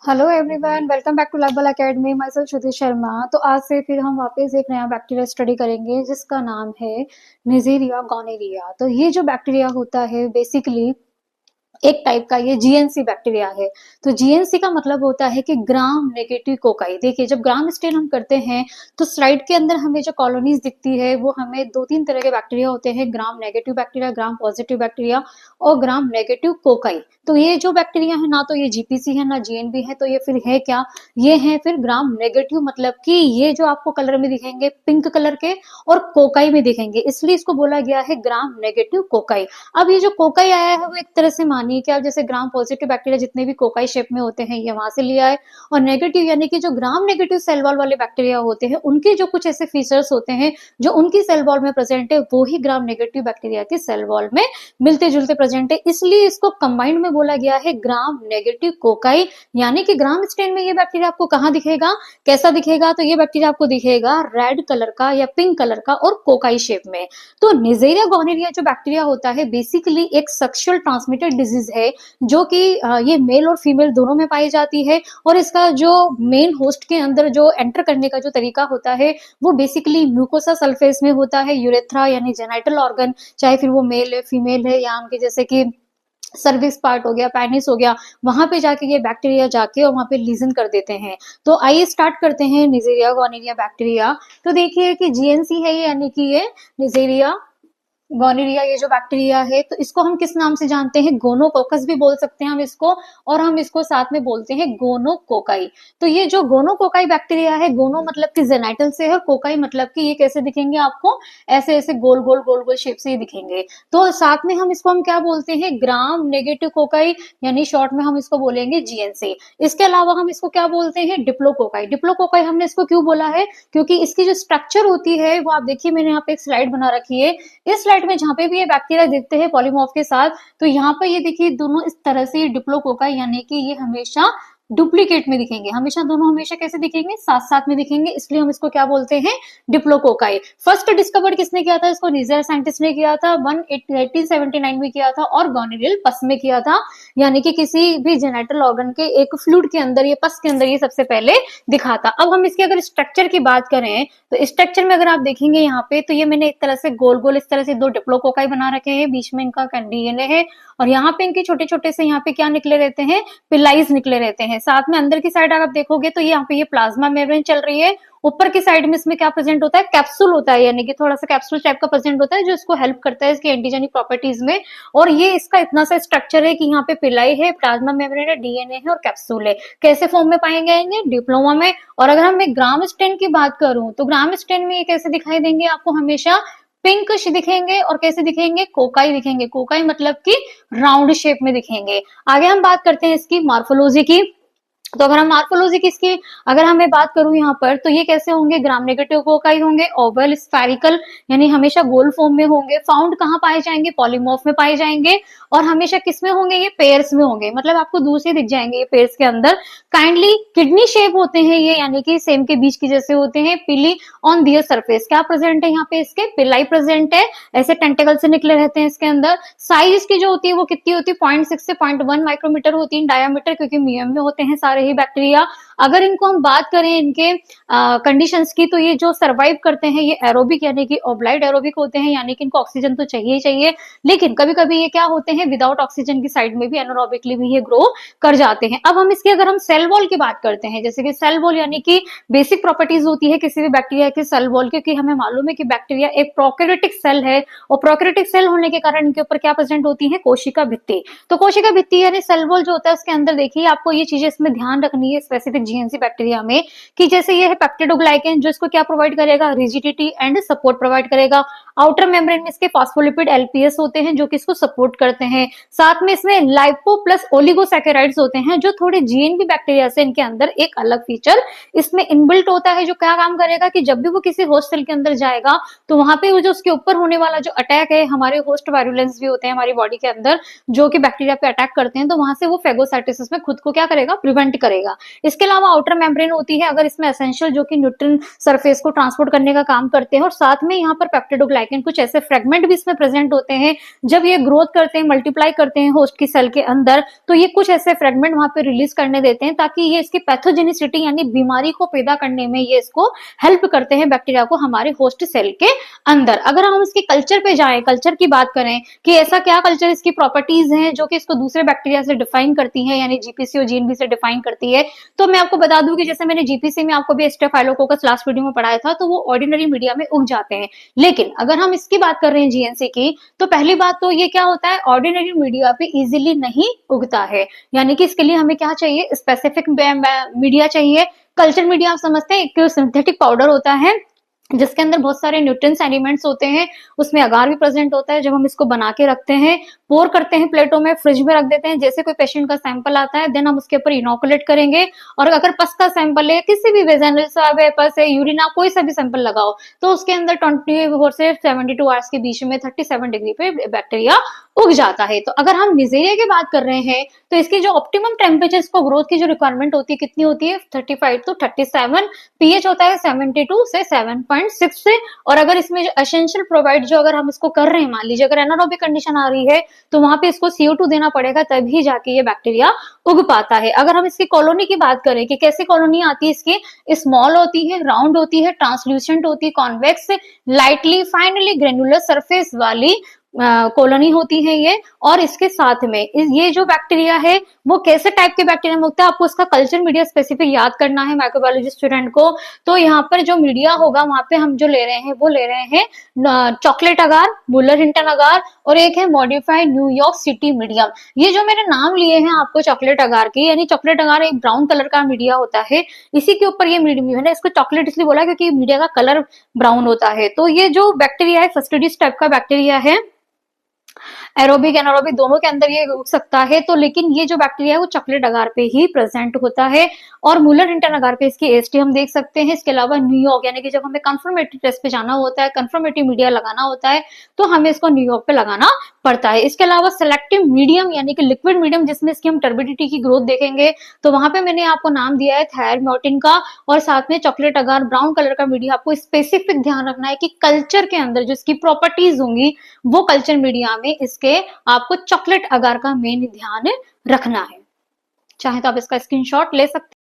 Hello everyone, welcome back to label academy. Myself Shruti Sharma. तो आज से फिर हम वापस एक नया बैक्टीरिया स्टडी करेंगे जिसका नाम है निजेरिया गोनेरिया। तो ये जो बैक्टीरिया होता है बेसिकली एक टाइप का ये जीएनसी बैक्टीरिया है। तो जीएनसी का मतलब होता है कि ग्राम नेगेटिव कोकाई। देखिए, जब ग्राम स्टेन हम करते हैं तो स्लाइड के अंदर हमें जो कॉलोनीज दिखती है वो हमें दो तीन तरह के बैक्टीरिया होते हैं, gram negative bacteria, gram positive bacteria और ग्राम नेगेटिव कोकाई। तो ये जो बैक्टीरिया है ना तो ये जीपीसी है ना जीएनबी है, तो ये फिर है क्या, ये है फिर ग्राम नेगेटिव। मतलब कि ये जो आपको कलर में दिखेंगे पिंक कलर के और कोकाई में दिखेंगे, इसलिए इसको बोला गया है ग्राम नेगेटिव कोकाई। अब ये जो कोकाई आया है वो एक तरह से मानिए कि आप जैसे ग्राम पॉजिटिव बैक्टीरिया जितने भी कोकाई शेप में होते हैं ये वहां से लिया है, और नेगेटिव यानी कि जो ग्राम नेगेटिव सेल वॉल वाले बैक्टीरिया होते हैं उनके जो कुछ ऐसे फीचर्स होते हैं जो उनकी सेल वॉल में प्रेजेंट है वो ही ग्राम नेगेटिव बैक्टीरिया की सेल वॉल में मिलते जुलते प्रेजेंट है, इसलिए इसको कंबाइंड में बोला गया है ग्राम नेगेटिव कोकाई। यानी कि ग्राम स्टेन में ये बैक्टीरिया आपको कहाँ दिखेगा, कैसा दिखेगा, तो ये बैक्टीरिया आपको दिखेगा रेड कलर का या पिंक कलर का और कोकाई शेप में। तो निजेरिया गोनेरिया जो बैक्टीरिया होता है बेसिकली एक सेक्सुअल ट्रांसमिटेड डिजीज है जो कि ये मेल और फीमेल दोनों में पाई जाती है, और इसका जो मेन होस्ट के अंदर जो एंटर करने का जो तरीका होता है वो बेसिकली म्यूकोसा सल्फेस में होता है, यूरेथ्रा यानी जेनाइटल ऑर्गन, चाहे फिर वो मेल है फीमेल है या उनके जैसे कि सर्विक्स पार्ट हो गया, पेनिस हो गया, वहां पे जाके ये बैक्टीरिया जाके और वहां पे लीजन कर देते हैं। तो आइए स्टार्ट करते हैं निजेरिया गोनेरिया बैक्टीरिया। तो देखिए कि जीएनसी है ये, यानी कि ये निजेरिया गोनेरिया ये जो बैक्टीरिया है तो इसको हम किस नाम से जानते हैं, गोनोकोकस भी बोल सकते हैं हम इसको, और हम इसको साथ में बोलते हैं गोनोकोकाई। तो ये जो गोनोकोकाई बैक्टीरिया है, गोनो मतलब कि जेनाइटल से है और कोकाई मतलब कि ये कैसे दिखेंगे आपको, ऐसे ऐसे गोल गोल गोल गोल शेप से ही दिखेंगे। तो साथ में हम इसको हम क्या बोलते हैं, ग्राम नेगेटिव कोकाई, यानी शॉर्ट में हम इसको बोलेंगे जीएनसी। इसके अलावा हम इसको क्या बोलते हैं, डिप्लोकोकाई। डिप्लोकोकाई हमने इसको क्यों बोला है, क्योंकि इसकी जो स्ट्रक्चर होती है वो आप देखिए, मैंने यहाँ पे एक स्लाइड बना रखी है, इस स्लाइड में जहां पे भी ये बैक्टीरिया दिखते हैं पॉलीमॉर्फ के साथ, तो यहाँ पर ये देखिए दोनों इस तरह से डिप्लोकोकाई, यानी कि ये हमेशा डुप्लीकेट में दिखेंगे, हमेशा दोनों हमेशा कैसे दिखेंगे, साथ साथ में दिखेंगे, इसलिए हम इसको क्या बोलते हैं, डिप्लोकोकाई। फर्स्ट डिस्कवर किसने किया था इसको, निजेरिया साइंटिस्ट ने किया था, 1879 में किया था, और गोनेरियल पस में किया था, यानी कि किसी भी जेनेटल ऑर्गन के एक फ्लूइड के अंदर, ये पस के अंदर ये सबसे पहले दिखा था। अब हम इसके अगर स्ट्रक्चर की बात करें तो स्ट्रक्चर में अगर आप देखेंगे यहाँ पे, तो ये मैंने एक तरह से गोल गोल इस तरह से दो डिप्लोकोकाई बना रखे हैं, बीच में इनका डीएनए है, और यहाँ पे इनके छोटे छोटे से यहाँ पे क्या निकले रहते हैं, पिलाइज निकले रहते हैं। साथ में अंदर की साइड अगर आप देखोगे तो यहाँ पे ये प्लाज्मा मेम्ब्रेन चल रही है, ऊपर की साइड में इसमें क्या प्रेजेंट होता है, कैप्सूल होता है, यानी कि थोड़ा सा कैप्सूल टाइप का प्रेजेंट होता है जो इसको हेल्प करता है इसकी एंटीजेनिक प्रॉपर्टीज में। और ये इसका इतना सा स्ट्रक्चर है कि यहाँ पे पिलाई है, प्लाज्मा मेम्ब्रेन है, डीएनए है और कैप्सूल है। कैसे फॉर्म में पाए जाएंगे, डिप्लोमा में। और अगर हम एक ग्राम स्टेन की बात करूं तो ग्राम स्टेन में ये कैसे दिखाई देंगे आपको, हमेशा पिंक दिखेंगे, और कैसे दिखेंगे, कोकाई दिखेंगे। कोकाई मतलब कि राउंड शेप में दिखेंगे। आगे हम बात करते हैं इसकी मॉर्फोलॉजी की। तो अगर हम मॉर्फोलॉजी की इसकी अगर हमें बात करूं यहाँ पर, तो ये कैसे होंगे, ग्राम नेगेटिव कोकाई होंगे, ओवल स्फेरिकल यानी हमेशा गोल फॉर्म में होंगे। फाउंड कहाँ पाए जाएंगे, पॉलीमॉर्फ में पाए जाएंगे, और हमेशा किस में होंगे, ये पेयर्स में होंगे, मतलब आपको दूर से दिख जाएंगे ये पेयर्स के अंदर। काइंडली किडनी शेप होते हैं ये, यानी कि सेम के बीच के जैसे होते हैं। पिली ऑन दियर सरफेस, क्या प्रेजेंट है यहाँ पे, इसके पिलाई प्रेजेंट है, ऐसे टेंटेकल से निकले रहते हैं इसके अंदर। साइज इसकी जो होती है वो कितनी होती है, 0.6 से 0.1 माइक्रोमीटर होती है डायामीटर, क्योंकि मीडियम में होते हैं सारे ही बैक्टीरिया। अगर इनको हम बात करें इनके कंडीशंस की, तो ये जो सरवाइव करते हैं ये एरोबिक यानी कि ओब्लाइड एरोबिक होते हैं, यानी कि इनको ऑक्सीजन तो चाहिए ही चाहिए, लेकिन कभी कभी ये क्या होते हैं, विदाउट ऑक्सीजन की साइड में भी एनारोबिकली भी ये ग्रो कर जाते हैं। अब हम इसकी अगर हम सेल वॉल की बात करते हैं, जैसे कि सेल वॉल यानी कि बेसिक प्रॉपर्टीज होती है किसी भी बैक्टीरिया के सेल वॉल, क्योंकि हमें मालूम है कि बैक्टीरिया एक प्रोकैरियोटिक सेल है, और प्रोकैरियोटिक सेल होने के कारण इनके ऊपर क्या प्रेजेंट होती है, कोशिका भित्ति। तो कोशिका भित्ति यानी सेल वॉल जो होता है उसके अंदर देखिए आपको ये चीजें इसमें ध्यान रखनी है स्पेसिफिक जीएनसी बैक्टीरिया में, कि जैसे ये है पेप्टिडोग्लाइकेन जो इसको क्या प्रोवाइड करेगा, रिजिडिटी एंड सपोर्ट प्रोवाइड करेगा। आउटर मेम्ब्रेन में इसके फॉस्फोलिपिड एलपीएस होते हैं जो कि इसको सपोर्ट करते हैं। साथ में इसमें लाइपो प्लस ओलिगोसैकेराइड्स होते हैं जो थोड़े जीएनबी बैक्टीरिया से इनके अंदर एक अलग फीचर इसमें इनबिल्ट होता है, जो क्या काम करेगा कि जब भी वो किसी होस्ट सेल के अंदर जाएगा तो वहां पे वो जो उसके ऊपर होने वाला जो अटैक है, हमारे होस्ट वायरुलेंस भी होते हैं हमारी बॉडी के अंदर जो कि बैक्टीरिया पे अटैक करते हैं, तो वहां से वो फेगोसाइटोसिस में खुद को क्या करेगा, प्रिवेंट करेगा। इसके अलावा आउटर मेम्ब्रेन होती है, अगर इसमें एसेंशियल जो कि न्यूट्रन सरफेस को ट्रांसपोर्ट करने का काम करते हैं, और साथ में यहाँ पर पेप्टिडोग्लाइकन कुछ ऐसे फ्रेगमेंट भी इसमें प्रेजेंट होते हैं। जब ये ग्रोथ करते हैं, मल्टीप्लाई करते हैं होस्ट की सेल के अंदर, तो ये कुछ ऐसे फ्रेगमेंट वहां पे रिलीज करने देते हैं ताकि ये इसकी पैथोजेनिसिटी यानी बीमारी को पैदा करने में ये इसको हेल्प करते हैं, बैक्टीरिया को, हमारे होस्ट सेल के अंदर। अगर हम इसके कल्चर पे जाएं, कल्चर की बात करें कि ऐसा क्या कल्चर इसकी प्रॉपर्टीज हैं जो कि इसको दूसरे बैक्टीरिया से डिफाइन करती हैं, यानी जीपीसी और जीएनबी से डिफाइन करती है, तो मैं आपको बता दूं कि जैसे मैंने जीपीसी में आपको भी स्टेफाइलोकोकस लास्ट वीडियो में पढ़ाया था, तो वो ऑर्डिनरी मीडिया में उग जाते हैं। लेकिन अगर हम इसकी बात कर रहे हैं जीएनसी की, तो पहली बात तो ये क्या होता है, ऑर्डिनरी मीडिया पे इजीली नहीं उगता है, यानी कि इसके लिए हमें क्या चाहिए, स्पेसिफिक मीडिया चाहिए। कल्चर मीडिया आप समझते हैं, एक सिंथेटिक पाउडर होता है जिसके अंदर बहुत सारे न्यूट्रिएंट्स एलिमेंट्स होते हैं, उसमें अगार भी प्रेजेंट होता है। जब हम इसको बना के रखते हैं, पोर करते हैं प्लेटों में, फ्रिज में रख देते हैं, जैसे कोई पेशेंट का सैंपल आता है, देन हम उसके ऊपर इनोकुलेट करेंगे। और अगर पस का सैंपल है, किसी भी वेजाइनल स्वाब है, पस है, यूरिन, कोई सा भी सैंपल लगाओ, तो उसके अंदर 24 से 72 आवर्स के बीच में 37 डिग्री पे बैक्टीरिया उग जाता है। तो अगर हम निजेरिया की बात कर रहे हैं, तो इसकी जो ऑप्टिमम टेम्परेचर इसको ग्रोथ की जो रिक्वायरमेंट होती है कितनी होती है, 35 to 37, पीएच होता है 72 से 7.6 से। और अगर इसमें जो एसेंशियल प्रोवाइड जो अगर हम इसको कर रहे हैं, मान लीजिए अगर एनारोबिक कंडीशन आ रही है, तो वहां पे इसको CO2 देना पड़ेगा, तभी जाके ये बैक्टीरिया उग पाता है। अगर हम इसकी कॉलोनी की बात करें कि कैसी कॉलोनी आती है इसकी, स्मॉल होती है, राउंड होती है, ट्रांसल्यूसेंट होती है, convex, lightly finally granular surface वाली कॉलोनी होती है ये। और इसके साथ में ये जो बैक्टीरिया है वो कैसे टाइप के बैक्टीरिया में होता है, आपको इसका कल्चर मीडिया स्पेसिफिक याद करना है माइक्रोबायोलॉजी स्टूडेंट को। तो यहाँ पर जो मीडिया होगा वहां पे हम जो ले रहे हैं वो ले रहे हैं चॉकलेट अगार, मुलर हिंटन अगार, और एक है मॉडिफाइड न्यूयॉर्क सिटी मीडियम। ये जो मैंने नाम लिए हैं आपको चॉकलेट अगार के, यानी चॉकलेट अगार एक ब्राउन कलर का मीडिया होता है, इसी के ऊपर ये मीडियम, मैंने इसको चॉकलेट इसलिए बोला क्योंकि मीडिया का कलर ब्राउन होता है। तो ये जो बैक्टीरिया है फस्टिडिस टाइप का बैक्टीरिया है, एरोबिक एनारोबिक दोनों के अंदर ये उग सकता है। तो लेकिन ये जो बैक्टीरिया है वो चॉकलेट अगार पे ही प्रेजेंट होता है, और मुलर हिंटन अगार पे इसकी एएसटी हम देख सकते हैं। इसके अलावा न्यूयॉर्क, यानी कि जब हमें कंफर्मेटरी टेस्ट पे जाना होता है, कंफर्मेटरी मीडिया लगाना होता है, तो हमें इसको न्यूयॉर्क पे लगाना पड़ता है। इसके अलावा सेलेक्टिव मीडियम, यानी कि लिक्विड मीडियम, जिसमें इसकी हम टर्बिडिटी की ग्रोथ देखेंगे, तो वहां पे मैंने आपको नाम दिया है थायरमोटिन का, और साथ में चॉकलेट अगार ब्राउन कलर का मीडिया। आपको स्पेसिफिक ध्यान रखना है कि कल्चर के अंदर जो इसकी प्रॉपर्टीज होंगी वो कल्चर मीडिया में इसके आपको चॉकलेट अगार का मेन ध्यान रखना है। चाहे तो आप इसका स्क्रीनशॉट ले सकते हैं।